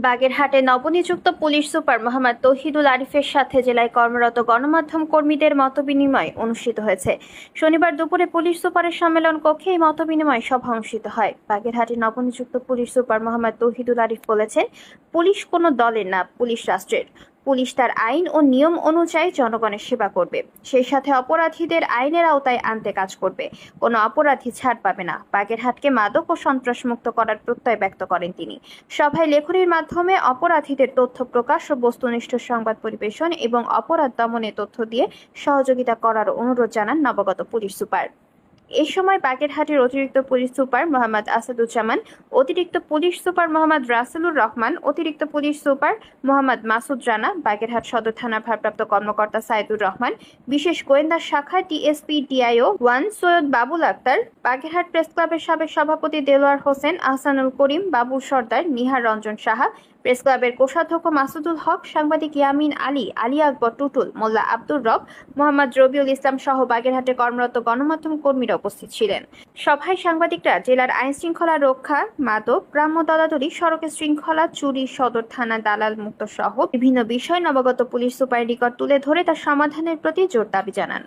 বাগেরহাটে নবনিযুক্ত police super Mohammad Tauhidul আরিফের সাথে জেলায় কর্মরত গণমাধ্যম কর্মীদের মতবিনিময় অনুষ্ঠিত হয়েছে। শনিবার দুপুরে পুলিশ সুপারের সম্মেলন কক্ষে এই মতবিনিময় সভা অনুষ্ঠিত হয়। বাগেরহাটে নবনিযুক্ত পুলিশ সুপার মোহাম্মদ তৌহিদুল আরিফ বলেছেন, পুলিশ কোনো দলের না, পুলিশ রাষ্ট্রের। পুলিশ তার আইন ও নিয়ম অনুযায়ী জনগণের সেবা করবে, সেই সাথে অপরাধীদের আইনের আওতায় আনতে কাজ করবে। কোনো অপরাধী ছাড় পাবে না। বাগেরহাটকে মাদক ও সন্ত্রাসমুক্ত করার প্রত্যয় ব্যক্ত করেন তিনি। সভায় লেখনীর মাধ্যমে অপরাধীদের তথ্য প্রকাশ ও বস্তুনিষ্ঠ সংবাদ পরিবেশন এবং অপরাধ দমনে তথ্য দিয়ে সহযোগিতা করার অনুরোধ জানান নবাগত পুলিশ সুপার। এই সময় বাগেরহাটের অতিরিক্ত পুলিশ সুপার মোহাম্মদ আসাদুজ্জামান, অতিরিক্ত পুলিশ সুপার মোহাম্মদ রাসেলুর রহমান, অতিরিক্ত পুলিশ সুপার মোহাম্মদ মাসুদ রানা, বাগেরহাট সদর থানার ভারপ্রাপ্ত কর্মকর্তা সাইদুর রহমান, বিশেষ গোয়েন্দা শাখা TSP DIO 1 Syed Babul Akter, Bagerhat press ক্লাবের সাবেক সভাপতি দেলোয়ার হোসেন, আহসানুল করিম, বাবুল সর্দার, নিহার রঞ্জন সাহা, প্রেস ক্লাবের কোষাধ্যক্ষ মাসুদুল হক, সাংবাদিক ইয়ামিন আলী, আলী আকবর টুটুল, মোল্লা আব্দুর রব, মোহাম্মদ রবিউল ইসলাম সহ বাগেরহাটে কর্মরত গণমাধ্যম কর্মীরা উপস্থিত ছিলেন। সভায় সাংবাদিকরা জেলার আইন শৃঙ্খলা রক্ষা, মাদক, গ্রাম্য দলাদলি, সড়কের শৃঙ্খলা, চুরি, সদর থানা দালাল মুক্ত সহ বিভিন্ন বিষয় নবাগত পুলিশ সুপারের নিকট তুলে ধরে তার সমাধানের প্রতি জোর দাবি জানান।